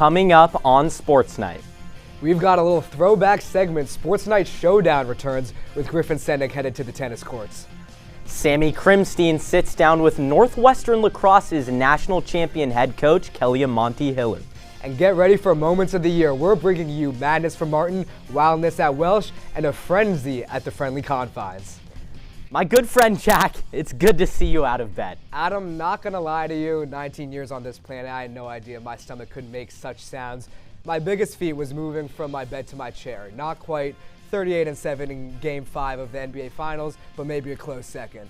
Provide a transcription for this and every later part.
Coming up on Sports Night. We've got a little throwback segment. Sports Night Showdown returns with Griffin Sennick headed to the tennis courts. Sammy Krimstein sits down with Northwestern Lacrosse's national champion head coach, Kelly Monty Hiller. And get ready for Moments of the Year. We're bringing you madness from Martin, wildness at Welsh, and a frenzy at the Friendly Confines. My good friend Jack, it's good to see you out of bed. Adam, not gonna lie to you, 19 years on this planet, I had no idea my stomach could make such sounds. My biggest feat was moving from my bed to my chair. Not quite 38-7 in Game 5 of the NBA Finals, but maybe a close second.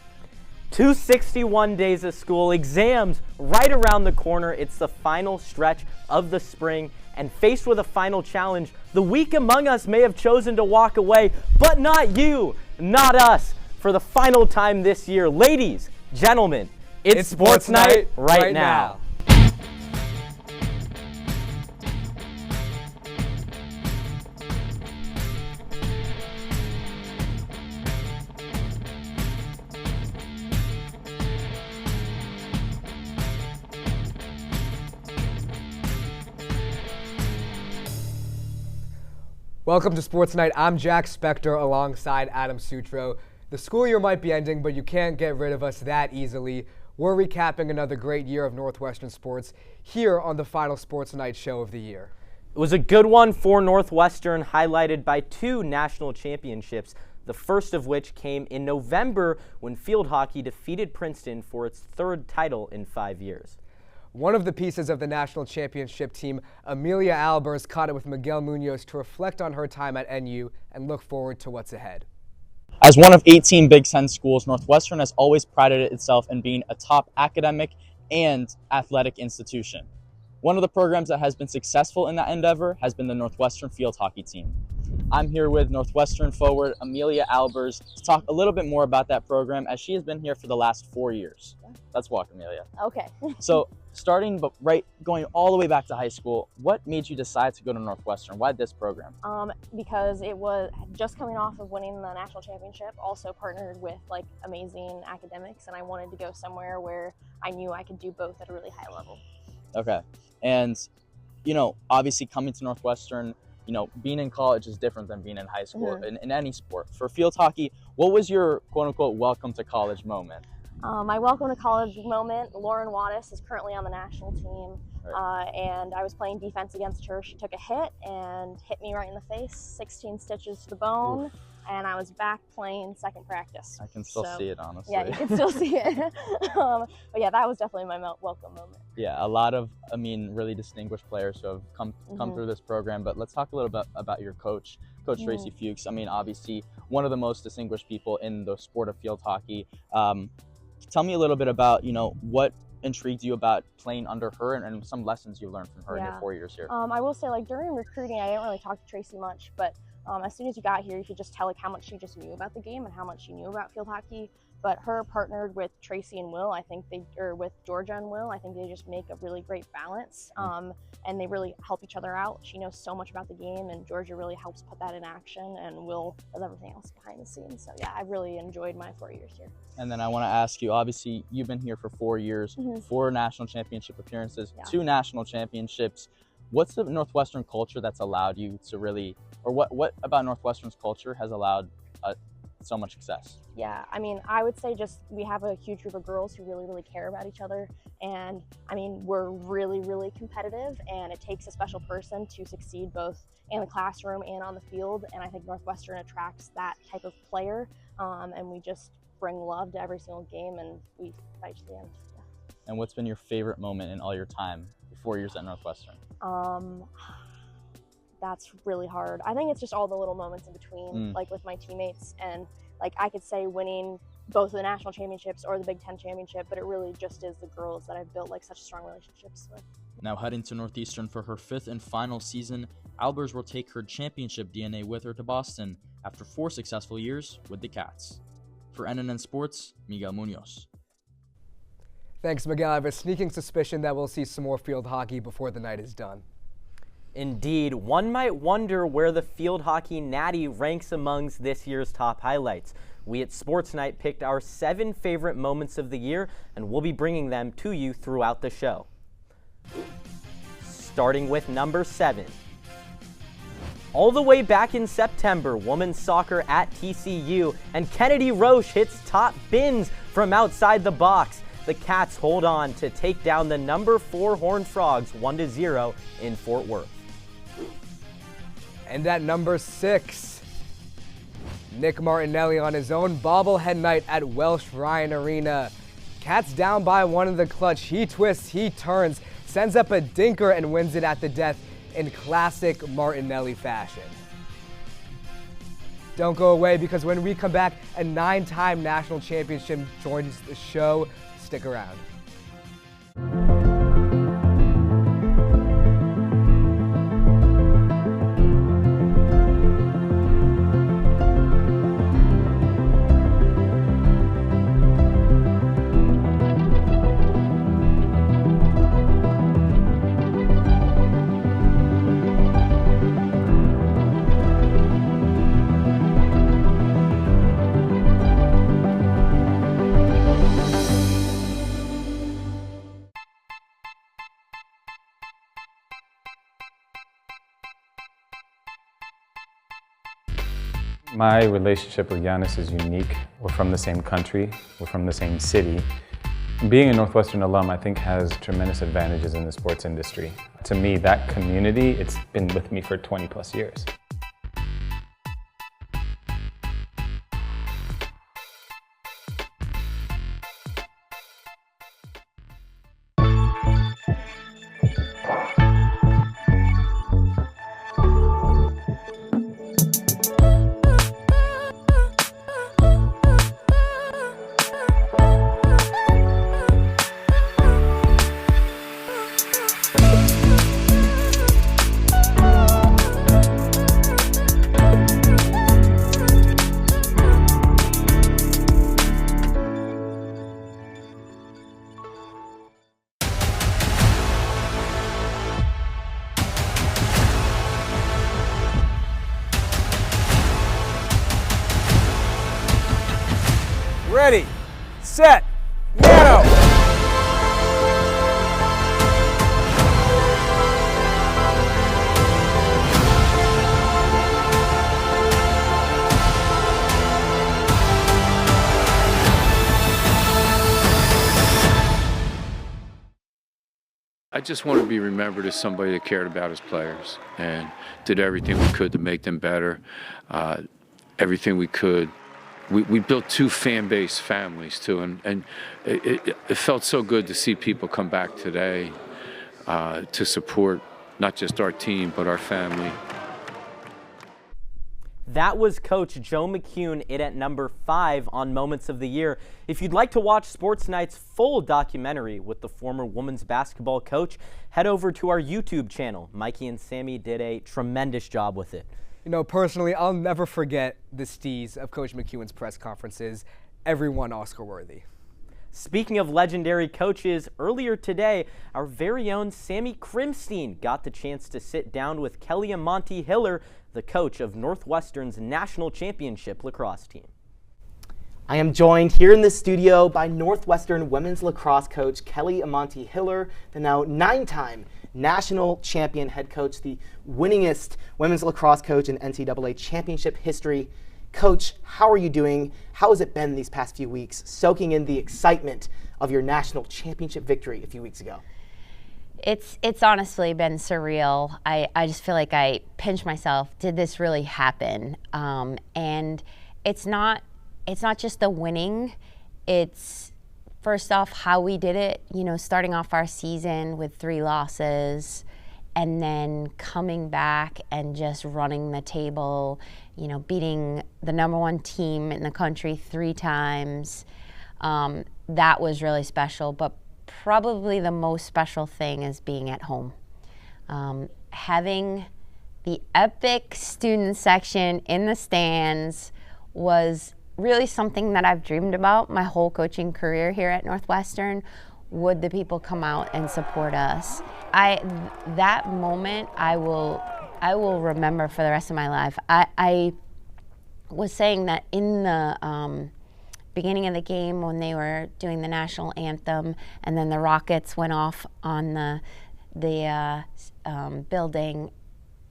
261 days of school, exams right around the corner. It's the final stretch of the spring, and faced with a final challenge, the weak among us may have chosen to walk away, but not you, not us. For the final time this year, ladies, gentlemen, it's Sports Night right now. Welcome to Sports Night. I'm Jack Spector alongside Adam Sutro. The school year might be ending, but you can't get rid of us that easily. We're recapping another great year of Northwestern sports here on the final Sports Night show of the year. It was a good one for Northwestern, highlighted by 2 national championships, the first of which came in November when field hockey defeated Princeton for its 3rd title in 5 years. One of the pieces of the national championship team, Amelia Albers, caught it with Miguel Munoz to reflect on her time at NU and look forward to what's ahead. As one of 18 Big Ten schools, Northwestern has always prided itself in being a top academic and athletic institution. One of the programs that has been successful in that endeavor has been the Northwestern field hockey team. I'm here with Northwestern forward Amelia Albers to talk a little bit more about that program, as she has been here for the last 4 years. Let's walk, Amelia. Okay. So going all the way back to high school, what made you decide to go to Northwestern? Why this program? Because it was just coming off of winning the national championship, also partnered with like amazing academics, and I wanted to go somewhere where I knew I could do both at a really high level. Okay. And, obviously coming to Northwestern, being in college is different than being in high school in any sport. For field hockey, what was your quote unquote welcome to college moment? My welcome to college moment, Lauren Wattis is currently on the national team, and I was playing defense against her. She took a hit and hit me right in the face, 16 stitches to the bone. Oof. And I was back playing second practice. I can still see it, honestly. Yeah, you can still see it. But yeah, that was definitely my welcome moment. Yeah, a lot of, really distinguished players who have come through this program. But let's talk a little bit about your coach, Coach Tracy Fuchs. Obviously, one of the most distinguished people in the sport of field hockey. Tell me a little bit about, what intrigued you about playing under her and some lessons you learned from her in your 4 years here. I will say, during recruiting, I didn't really talk to Tracy much, but as soon as you got here, you could just tell how much she just knew about the game and how much she knew about field hockey. But her partnered with Tracy and Will, with Georgia and Will, I think they just make a really great balance. And they really help each other out. She knows so much about the game, and Georgia really helps put that in action, and Will does everything else behind the scenes. So yeah, I really enjoyed my 4 years here. And then I want to ask you, obviously you've been here for 4 years, 4 national championship appearances, 2 national championships. What's the Northwestern culture that's allowed you to really, or what about Northwestern's culture has allowed so much success? Yeah, I would say just we have a huge group of girls who really, really care about each other. And we're really, really competitive, and it takes a special person to succeed both in the classroom and on the field. And I think Northwestern attracts that type of player. And we just bring love to every single game, and we fight to the end. Yeah. And what's been your favorite moment in all your time, 4 years at Northwestern? That's really hard. I think it's just all the little moments in between, like with my teammates, and I could say winning both the national championships or the Big Ten championship, but it really just is the girls that I've built such strong relationships with. Now heading to Northeastern for her 5th and final season, Albers will take her championship DNA with her to Boston after 4 successful years with the Cats. For NNN Sports, Miguel Munoz. Thanks, Miguel. I have a sneaking suspicion that we'll see some more field hockey before the night is done. Indeed, one might wonder where the field hockey natty ranks amongst this year's top highlights. We at Sports Night picked our 7 favorite moments of the year, and we'll be bringing them to you throughout the show. starting with number 7. All the way back in September, women's soccer at TCU, and Kennedy Roche hits top bins from outside the box. The Cats hold on to take down the number 4 Horned Frogs 1-0 in Fort Worth. And at number 6, Nick Martinelli on his own bobblehead night at Welsh Ryan Arena. Cats down by 1 in the clutch. He twists, he turns, sends up a dinker and wins it at the death in classic Martinelli fashion. Don't go away, because when we come back, a 9-time national championship joins the show. Stick around. My relationship with Giannis is unique. We're from the same country, we're from the same city. Being a Northwestern alum, I think, has tremendous advantages in the sports industry. To me, that community, it's been with me for 20 plus years. Ready, set, now! I just want to be remembered as somebody that cared about his players and did everything we could to make them better, everything we could. We built 2 fan-based families too, and it felt so good to see people come back today to support not just our team, but our family. That was Coach Joe McCune, it at number 5 on Moments of the Year. If you'd like to watch Sports Night's full documentary with the former women's basketball coach, head over to our YouTube channel. Mikey and Sammy did a tremendous job with it. You know, personally, I'll never forget the steez of Coach McEwen's press conferences. Everyone Oscar-worthy. Speaking of legendary coaches, earlier today, our very own Sammy Krimstein got the chance to sit down with Kelly Amonte Hiller, the coach of Northwestern's national championship lacrosse team. I am joined here in the studio by Northwestern women's lacrosse coach Kelly Amonte Hiller, the now 9-time national champion head coach, the winningest women's lacrosse coach in NCAA championship history. Coach, how are you doing? How has it been these past few weeks, soaking in the excitement of your national championship victory a few weeks ago? It's honestly been surreal. I just feel like I pinch myself. Did this really happen? And it's not just the winning. It's first off how we did it. You know, starting off our season with 3 losses, and then coming back and just running the table. You know, beating the #1 team in the country 3 times. That was really special. But probably the most special thing is being at home. Having the epic student section in the stands was really something that I've dreamed about my whole coaching career here at Northwestern. Would the people come out and support us? That moment I will remember for the rest of my life. I was saying that in the beginning of the game when they were doing the national anthem and then the rockets went off on the building,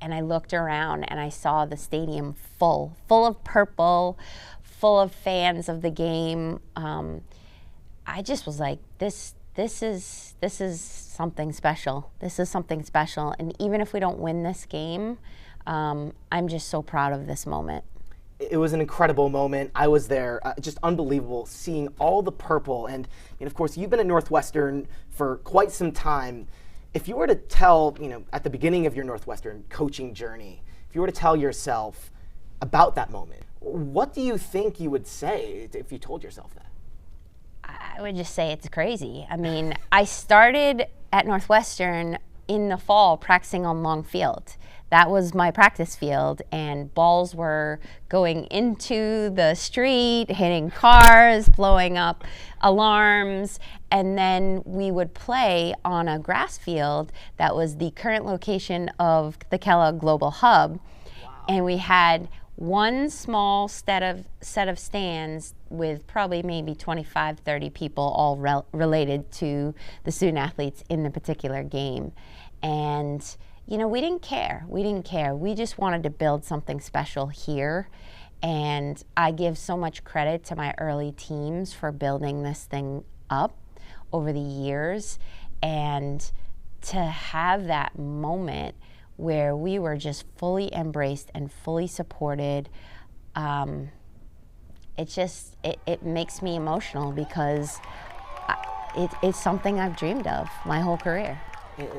and I looked around and I saw the stadium full of purple, full of fans of the game. I just was like, this is something special. This is something special. And even if we don't win this game, I'm just so proud of this moment. It was an incredible moment. I was there, just unbelievable, seeing all the purple. And of course, you've been at Northwestern for quite some time. If you were to tell, at the beginning of your Northwestern coaching journey, if you were to tell yourself about that moment, what do you think you would say if you told yourself that? I would just say it's crazy. I mean, I started at Northwestern in the fall practicing on Long Field. That was my practice field, and balls were going into the street, hitting cars, blowing up alarms, and then we would play on a grass field that was the current location of the Kellogg Global Hub. Wow. And we had one small set of stands with probably maybe 25, 30 people all related to the student athletes in the particular game. And we didn't care. We just wanted to build something special here. And I give so much credit to my early teams for building this thing up over the years. And to have that moment where we were just fully embraced and fully supported, it makes me emotional because it's something I've dreamed of my whole career.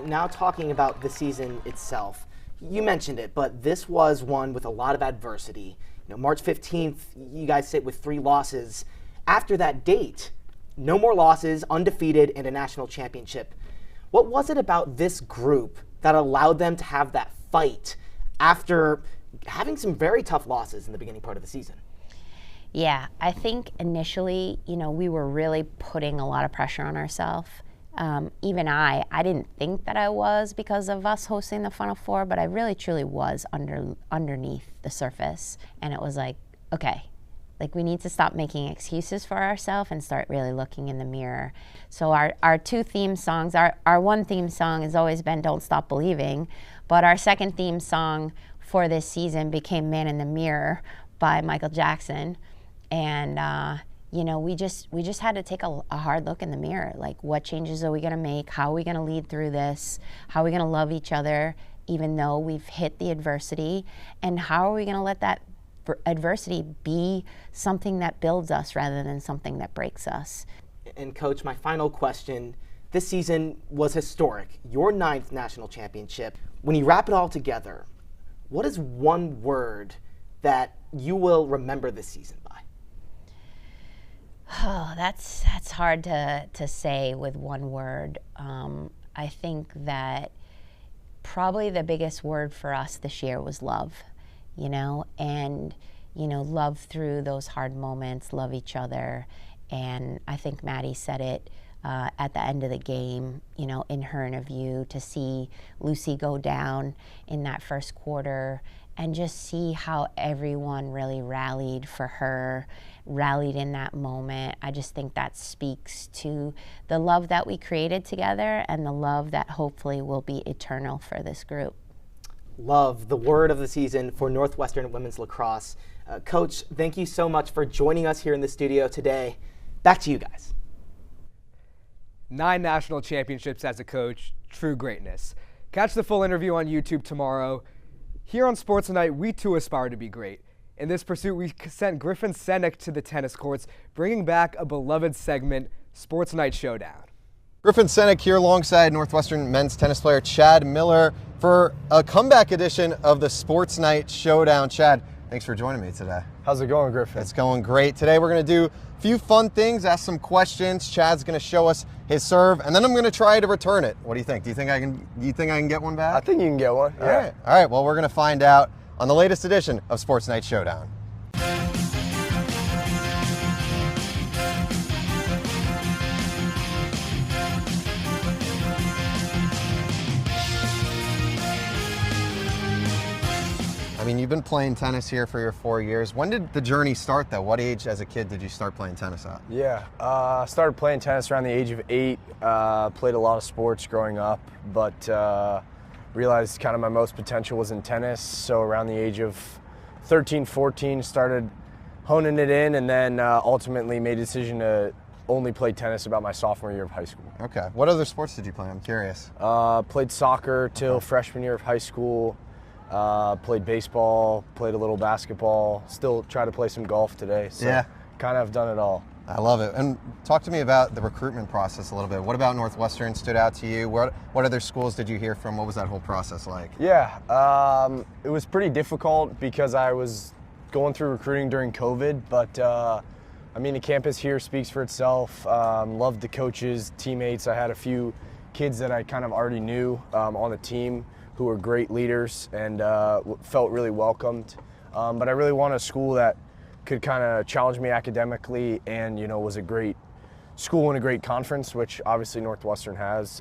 Now talking about the season itself, you mentioned it, but this was one with a lot of adversity. March 15th, you guys sit with 3 losses. After that date, no more losses, undefeated, and a national championship. What was it about this group that allowed them to have that fight after having some very tough losses in the beginning part of the season? Yeah, I think initially, we were really putting a lot of pressure on ourselves. Even I didn't think that I was because of us hosting the Final Four, but I really truly was underneath the surface. And it was like, okay, we need to stop making excuses for ourselves and start really looking in the mirror. So our 2 theme songs, our one theme song has always been Don't Stop Believing, but our second theme song for this season became Man in the Mirror by Michael Jackson. And we just had to take a hard look in the mirror. What changes are we going to make? How are we going to lead through this? How are we going to love each other even though we've hit the adversity? And how are we going to let that adversity be something that builds us rather than something that breaks us? And Coach, my final question. This season was historic. Your 9th national championship. When you wrap it all together, what is one word that you will remember this season by? Oh, that's hard to say with one word. I think that probably the biggest word for us this year was love, and, love through those hard moments, love each other. And I think Maddie said it at the end of the game, in her interview, to see Lucy go down in that first quarter and just see how everyone really rallied for her, rallied in that moment. I just think that speaks to the love that we created together and the love that hopefully will be eternal for this group. Love, the word of the season for Northwestern women's lacrosse. Coach, thank you so much for joining us here in the studio today. Back to you guys. 9 national championships as a coach, true greatness. Catch the full interview on YouTube tomorrow. Here on SportsNight, we too aspire to be great. In this pursuit, we sent Griffin Senek to the tennis courts, bringing back a beloved segment, SportsNight Showdown. Griffin Senek here alongside Northwestern men's tennis player Chad Miller for a comeback edition of the SportsNight Showdown. Chad, thanks for joining me today. How's it going, Griffin? It's going great. Today we're going to do a few fun things, ask some questions. Chad's going to show us his serve, and then I'm going to try to return it. What do you think? Do you think I can get one back? I think you can get one. All right. All right. Well, we're going to find out on the latest edition of SportsNight Showdown. I mean, you've been playing tennis here for your 4 years. When did the journey start, though? What age as a kid did you start playing tennis at? Yeah, I started playing tennis around the age of 8. Played a lot of sports growing up, but realized kind of my most potential was in tennis. So around the age of 13, 14, started honing it in, and then ultimately made a decision to only play tennis about my sophomore year of high school. Okay. What other sports did you play? I'm curious. Played soccer till freshman year of high school. Played baseball, played a little basketball, still try to play some golf today. So Yeah. kind of done it all. I love it. And talk to me about the recruitment process a little bit. What about Northwestern stood out to you? What other schools did you hear from? What was that whole process like? Yeah, it was pretty difficult because I was going through recruiting during COVID, but I mean, the campus here speaks for itself. Loved the coaches, teammates. I had a few kids that I kind of already knew on the team who were great leaders and felt really welcomed. But I really wanted a school that could kind of challenge me academically and, you know, was a great school and a great conference, which obviously Northwestern has.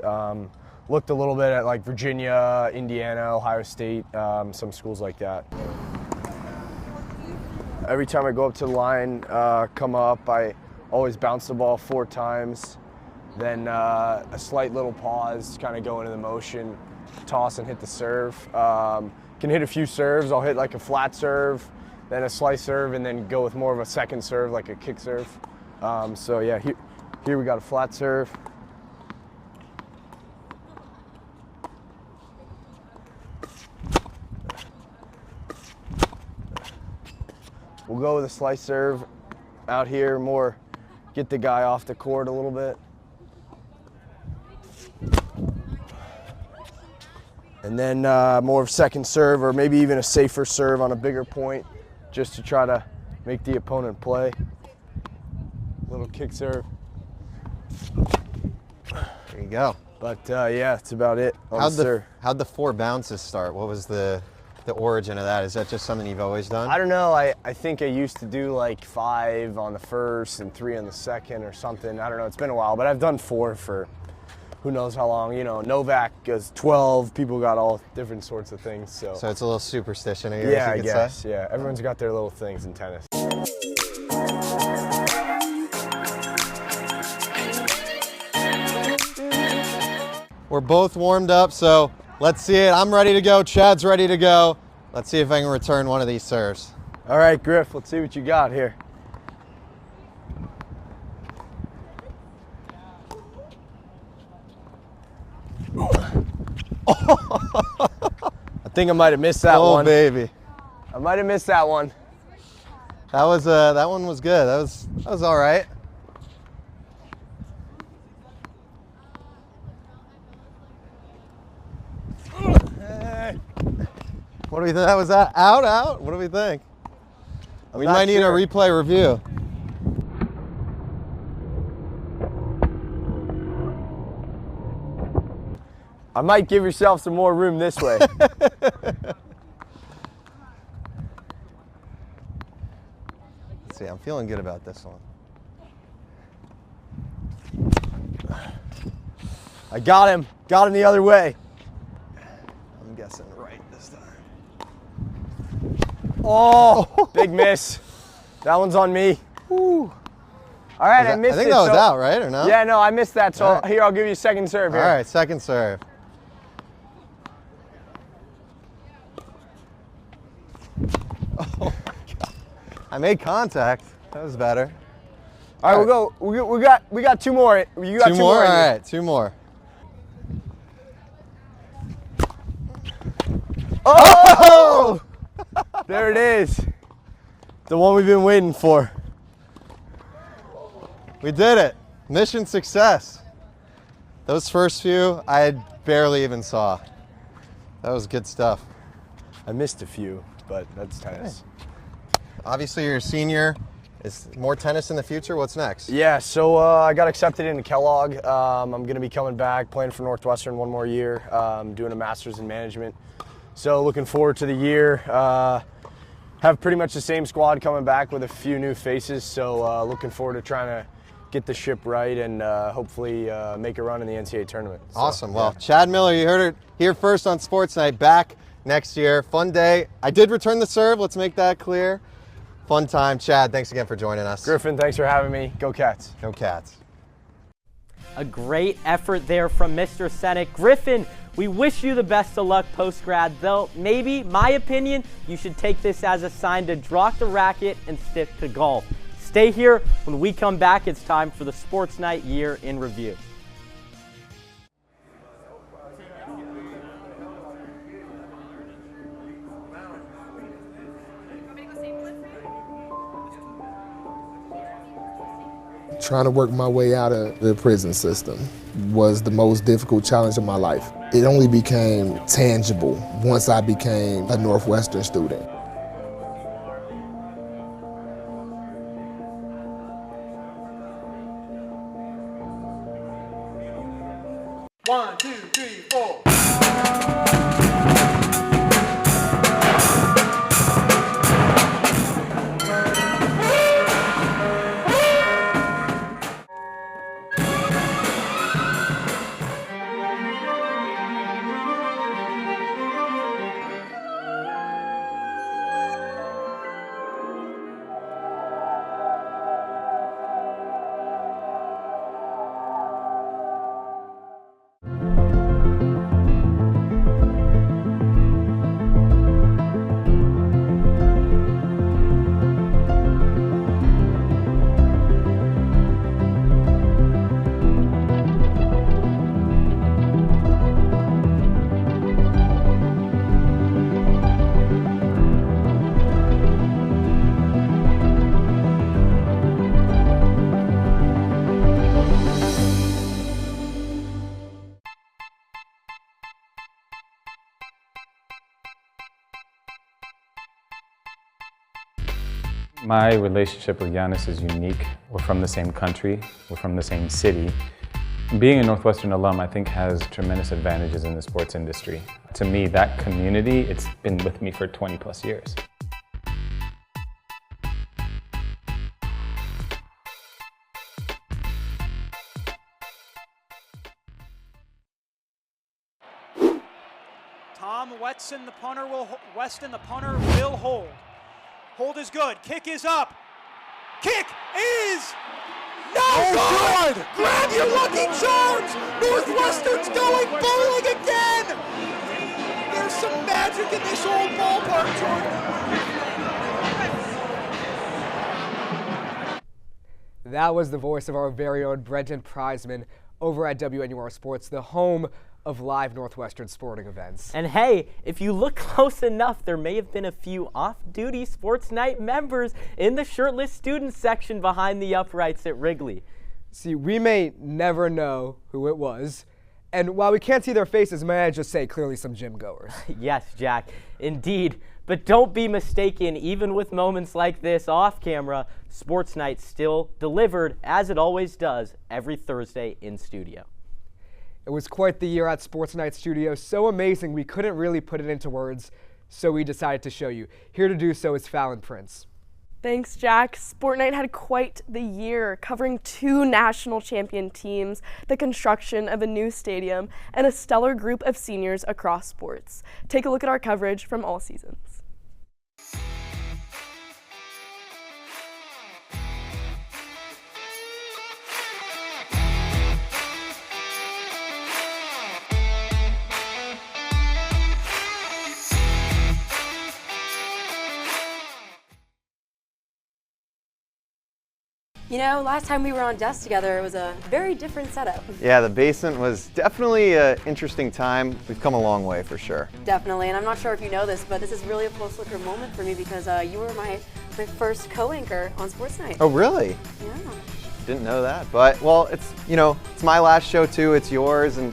Looked a little bit at like Virginia, Indiana, Ohio State, some schools like that. Every time I go up to the line, come up, I always bounce the ball 4 times, then a slight little pause, kind of go into the motion, toss and hit the serve. Can hit a few serves. I'll hit like a flat serve, then a slice serve, and then go with more of a second serve, like a kick serve. So yeah, here we got a flat serve. We'll go with a slice serve out here, more get the guy off the court a little bit. And then more of second serve, or maybe even a safer serve on a bigger point, just to try to make the opponent play. Little kick serve. There you go. But yeah, that's about it. How'd the 4 bounces start? What was the origin of that? Is that just something you've always done? I don't know. I think I used to do like 5 on the first and 3 on the second or something. I don't know. It's been a while, but I've done 4 for who knows how long. You know, Novak is 12. People got all different sorts of things. So it's a little superstition of yours, yeah, you I could guess. say? Yeah, everyone's got their little things in tennis. We're both warmed up, so let's see it. I'm ready to go. Chad's ready to go. Let's see if I can return one of these serves. All right, Griff, let's see what you got here. I think I might have missed that one. Oh, baby. I might have missed that one. That one was good. That was all right. What do we think? That was that out? What do we think? We might need a replay review. I might give yourself some more room this way. Let's see, I'm feeling good about this one. I got him the other way. I'm guessing right this time. Oh, big miss. That one's on me. Whew. All right, I missed it. I think that was out, right, or no? Yeah, no, I missed that. So right. Here, I'll give you a second serve here. All right, second serve. Oh my God. I made contact. That was better. All right, we'll go. We got 2 more. You got 2 more. All right, 2 more. Oh! There it is. The one we've been waiting for. We did it. Mission success. Those first few, I barely even saw. That was good stuff. I missed a few, but that's tennis. Obviously, you're a senior. Is more tennis in the future? What's next? Yeah, so I got accepted into Kellogg. I'm going to be coming back, playing for Northwestern 1 more year, doing a master's in management. So looking forward to the year. Have pretty much the same squad coming back with a few new faces. So looking forward to trying to get the ship right and hopefully make a run in the NCAA tournament. So, awesome. Well, Chad Miller, you heard it here first on Sports Night, back next year. Fun day. I did return the serve. Let's make that clear. Fun time. Chad, thanks again for joining us. Griffin, thanks for having me. Go Cats. Go Cats. A great effort there from Mr. Senek. Griffin, we wish you the best of luck post-grad, though maybe, my opinion, you should take this as a sign to drop the racket and stick to golf. Stay here. When we come back, it's time for the Sports Night Year in Review. Trying to work my way out of the prison system was the most difficult challenge of my life. It only became tangible once I became a Northwestern student. One, two, three, four. My relationship with Giannis is unique. We're from the same country, we're from the same city. Being a Northwestern alum, I think, has tremendous advantages in the sports industry. To me, that community, it's been with me for 20 plus years. Tom Weston, the punter will hold. Hold is good. Kick is up. Kick is no good. Grab your lucky charms. Northwestern's going bowling again. There's some magic in this old ballpark, Jordan. That was the voice of our very own Brenton Prizeman over at WNUR Sports, the home of live Northwestern sporting events. And hey, if you look close enough, there may have been a few off-duty Sports Night members in the shirtless students section behind the uprights at Wrigley. See, we may never know who it was, and while we can't see their faces, may I just say clearly some gym goers. Yes, Jack, indeed. But don't be mistaken, even with moments like this off camera, Sports Night still delivered, as it always does, every Thursday in studio. It was quite the year at Sports Night Studio, so amazing we couldn't really put it into words, so we decided to show you. Here to do so is Fallon Prince. Thanks, Jack. Sport Night had quite the year, covering 2 national champion teams, the construction of a new stadium, and a stellar group of seniors across sports. Take a look at our coverage from all seasons. You know, last time we were on desk together, it was a very different setup. Yeah, the basement was definitely an interesting time. We've come a long way for sure. Definitely, and I'm not sure if you know this, but this is really a Post Looker moment for me because you were my first co-anchor on Sports Night. Oh, really? Yeah. Didn't know that, but well, it's my last show too. It's yours, and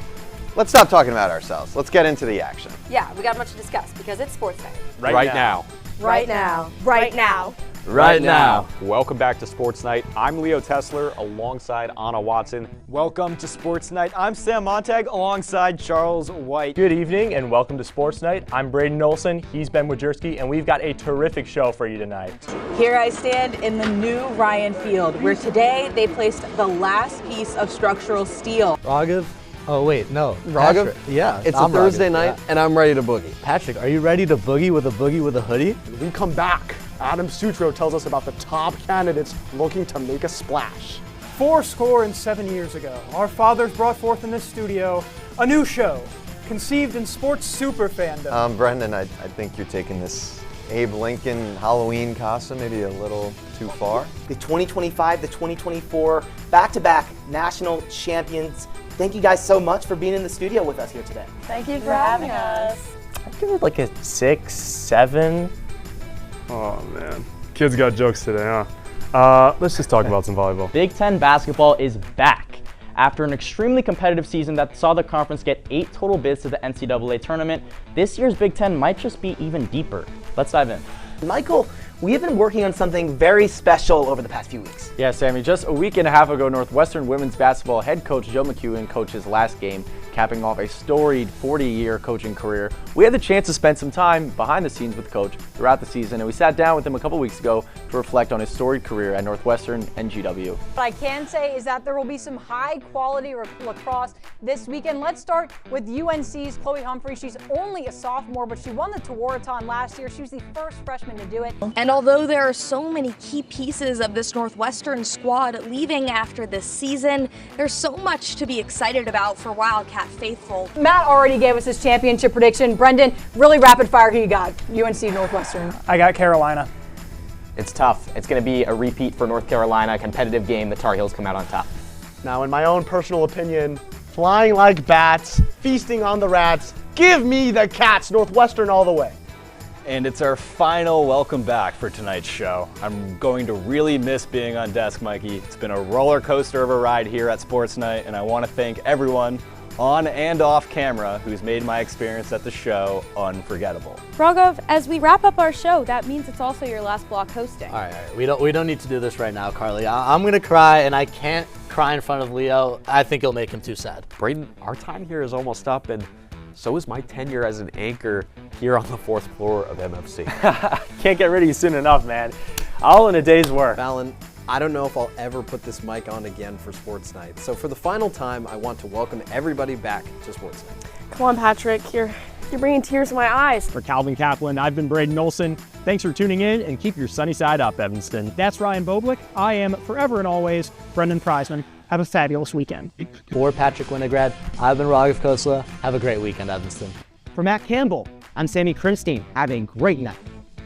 let's stop talking about ourselves. Let's get into the action. Yeah, we got much to discuss because it's Sports Night. Right now. Right now. Right now. Right now. Welcome back to Sports Night. I'm Leo Tesler alongside Anna Watson. Welcome to Sports Night. I'm Sam Montag alongside Charles White. Good evening and welcome to Sports Night. I'm Braden Olson. He's Ben Wojcicki, and we've got a terrific show for you tonight. Here I stand in the new Ryan Field, where today they placed the last piece of structural steel. Raghav, Oh wait, no. Raghav? Patrick. Yeah. It's I'm a Thursday Raghav, night, and I'm ready to boogie. Patrick, are you ready to boogie with a hoodie? We come back. Adam Sutro tells us about the top candidates looking to make a splash. 7 years ago, our fathers brought forth in this studio a new show, conceived in sports super fandom. Brendan, I think you're taking this Abe Lincoln Halloween costume maybe a little too far. The 2025, the 2024 back-to-back national champions. Thank you guys so much for being in the studio with us here today. Thank you for having us. I'd give it like a 6, 7. Oh man, kids got jokes today, huh? Let's just talk about some volleyball. Big Ten basketball is back. After an extremely competitive season that saw the conference get 8 total bids to the NCAA tournament, this year's Big Ten might just be even deeper. Let's dive in. Michael, we have been working on something very special over the past few weeks. Yeah, Sammy, just a week and a half ago, Northwestern women's basketball head coach Joe McEwen coached his last game, capping off a storied 40-year coaching career. We had the chance to spend some time behind the scenes with the coach throughout the season, and we sat down with him a couple weeks ago to reflect on his storied career at Northwestern and GW. What I can say is that there will be some high-quality lacrosse this weekend. Let's start with UNC's Chloe Humphrey. She's only a sophomore, but she won the Tewaaraton last year. She was the first freshman to do it. And although there are so many key pieces of this Northwestern squad leaving after this season, there's so much to be excited about for Wildcat faithful. Matt already gave us his championship prediction. Brendan, really rapid fire, who you got? UNC Northwestern. I got Carolina. It's tough. It's going to be a repeat for North Carolina, a competitive game. The Tar Heels come out on top. Now, in my own personal opinion, flying like bats, feasting on the rats, give me the Cats, Northwestern all the way. And it's our final welcome back for tonight's show. I'm going to really miss being on desk, Mikey. It's been a roller coaster of a ride here at Sports Night, and I want to thank everyone on and off camera who's made my experience at the show unforgettable. Raghav, as we wrap up our show, that means it's also your last block hosting. All right. We don't need to do this right now, Carly. I'm gonna cry, and I can't cry in front of Leo. I think it'll make him too sad. Braden, our time here is almost up, and so is my tenure as an anchor here on the 4th floor of MFC. Can't get rid of you soon enough, man. All in a day's work. Fallon, I don't know if I'll ever put this mic on again for Sports Night. So for the final time, I want to welcome everybody back to Sports Night. Come on, Patrick. You're bringing tears to my eyes. For Calvin Kaplan, I've been Braden Olson. Thanks for tuning in, and keep your sunny side up, Evanston. That's Ryan Boblick. I am forever and always Brendan Preisman. Have a fabulous weekend. For Patrick Winograd, I've been Raghav Khosla. Have a great weekend, Evanston. For Matt Campbell, I'm Sammy Krimstein. Have a great night.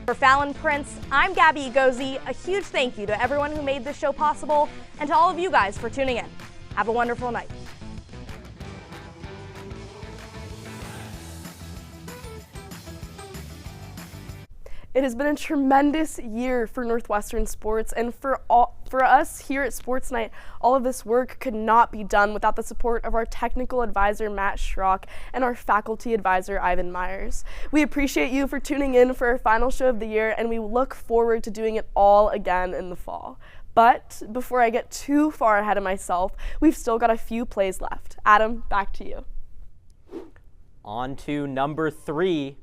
For Fallon Prince, I'm Gabby Egozi. A huge thank you to everyone who made this show possible and to all of you guys for tuning in. Have a wonderful night. It has been a tremendous year for Northwestern sports, and for us here at Sports Night, all of this work could not be done without the support of our technical advisor, Matt Schrock, and our faculty advisor, Ivan Myers. We appreciate you for tuning in for our final show of the year, and we look forward to doing it all again in the fall. But before I get too far ahead of myself, we've still got a few plays left. Adam, back to you. On to number 3.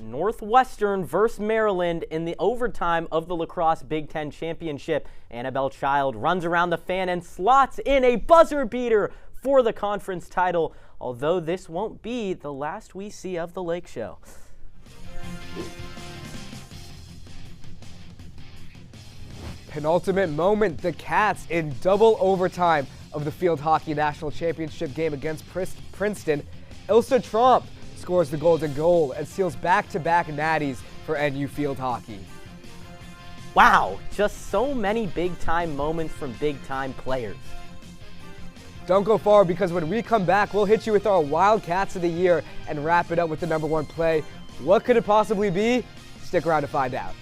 Northwestern versus Maryland in the overtime of the Lacrosse Big Ten Championship. Annabelle Child runs around the fan and slots in a buzzer beater for the conference title, although this won't be the last we see of the Lake Show. Penultimate moment, the Cats in double overtime of the Field Hockey National Championship game against Princeton. Ilsa Tromp scores the golden goal and seals back-to-back natties for NU Field Hockey. Wow, just so many big-time moments from big-time players. Don't go far, because when we come back, we'll hit you with our Wildcats of the Year and wrap it up with the #1 play. What could it possibly be? Stick around to find out.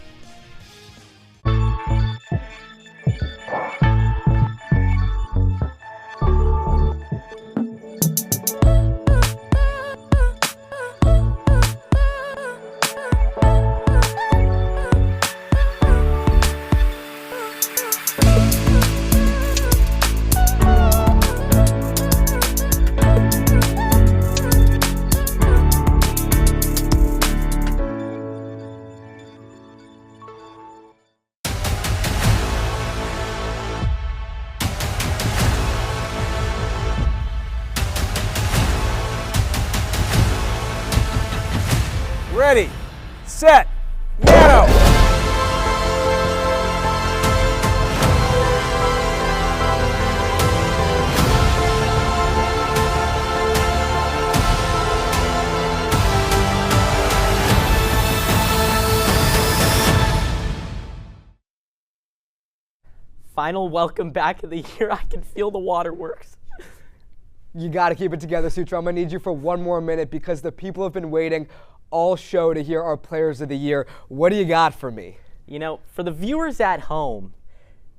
Ready, set, Yano! Final welcome back of the year. I can feel the waterworks. You got to keep it together, Sutro. I'm going to need you for one more minute because the people have been waiting all show to hear our players of the year. What do you got for me? You know, for the viewers at home,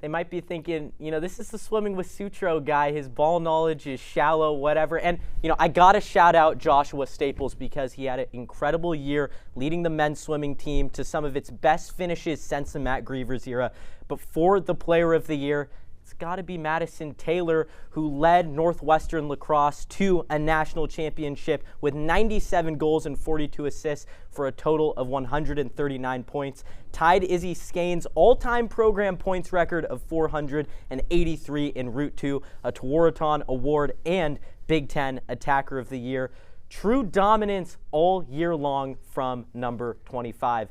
they might be thinking, you know, this is the Swimming with Sutro guy. His ball knowledge is shallow, whatever. And, you know, I got to shout out Joshua Staples because he had an incredible year leading the men's swimming team to some of its best finishes since the Matt Grievers era. But for the player of the year, it's got to be Madison Taylor, who led Northwestern lacrosse to a national championship with 97 goals and 42 assists for a total of 139 points. Tied Izzy Skane's all-time program points record of 483 en route to a Tewaaraton Award and Big Ten Attacker of the Year. True dominance all year long from number 25.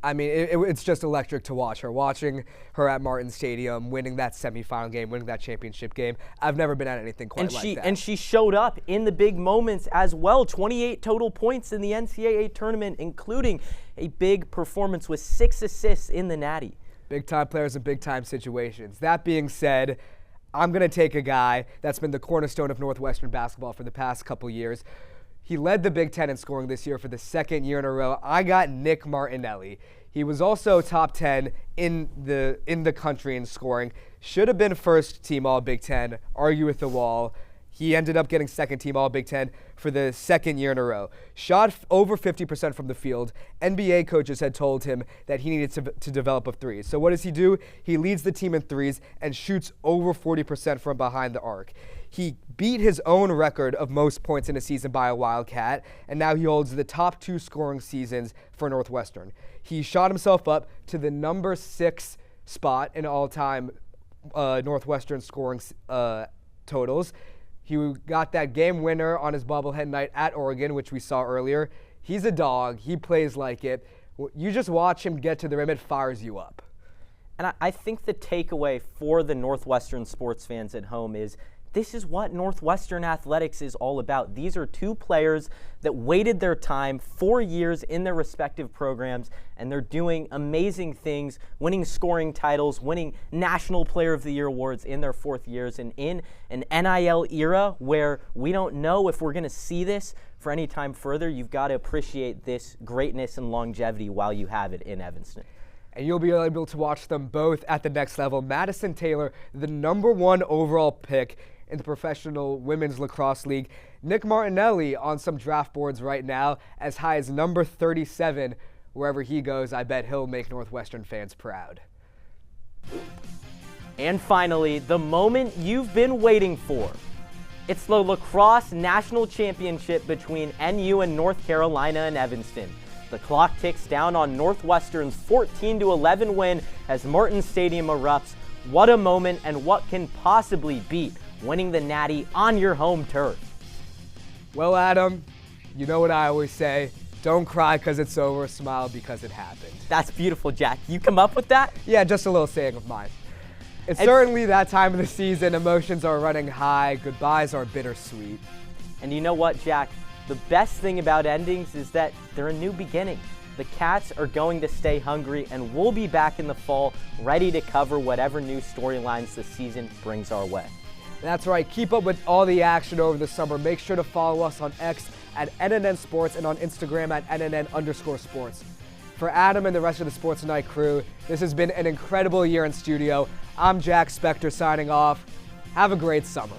I mean, it's just electric to watch her. Watching her at Martin Stadium, winning that semifinal game, winning that championship game. I've never been at anything quite like that. And she showed up in the big moments as well. 28 total points in the NCAA tournament, including a big performance with 6 assists in the Natty. Big-time players in big-time situations. That being said, I'm going to take a guy that's been the cornerstone of Northwestern basketball for the past couple years. He led the Big Ten in scoring this year for the second year in a row. I got Nick Martinelli. He was also top 10 in the country in scoring. Should have been first team All Big Ten. Argue with the wall. He ended up getting second team All Big Ten for the second year in a row. Shot over 50% from the field. NBA coaches had told him that he needed to develop a three. So what does he do? He leads the team in threes and shoots over 40% from behind the arc. He beat his own record of most points in a season by a Wildcat, and now he holds the top 2 scoring seasons for Northwestern. He shot himself up to the number 6 spot in all-time Northwestern scoring totals. He got that game winner on his bobblehead night at Oregon, which we saw earlier. He's a dog. He plays like it. You just watch him get to the rim, it fires you up. And I think the takeaway for the Northwestern sports fans at home is this is what Northwestern athletics is all about. These are 2 players that waited their time 4 years in their respective programs, and they're doing amazing things, winning scoring titles, winning National Player of the Year awards in their 4th years. And in an NIL era where we don't know if we're going to see this for any time further, you've got to appreciate this greatness and longevity while you have it in Evanston. And you'll be able to watch them both at the next level. Madison Taylor, the number 1 overall pick in the Professional Women's Lacrosse League. Nick Martinelli on some draft boards right now, as high as number 37. Wherever he goes, I bet he'll make Northwestern fans proud. And finally, the moment you've been waiting for. It's the Lacrosse National Championship between NU and North Carolina in Evanston. The clock ticks down on Northwestern's 14-11 win as Martin Stadium erupts. What a moment, and what can possibly beat winning the Natty on your home turf? Well, Adam, you know what I always say. Don't cry because it's over, smile because it happened. That's beautiful, Jack. You come up with that? Yeah, just a little saying of mine. It's certainly that time of the season. Emotions are running high. Goodbyes are bittersweet. And you know what, Jack? The best thing about endings is that they're a new beginning. The Cats are going to stay hungry, and we'll be back in the fall ready to cover whatever new storylines the season brings our way. That's right. Keep up with all the action over the summer. Make sure to follow us on X at NNN Sports and on Instagram at NNN_sports. For Adam and the rest of the Sports Night crew, this has been an incredible year in studio. I'm Jack Spector signing off. Have a great summer.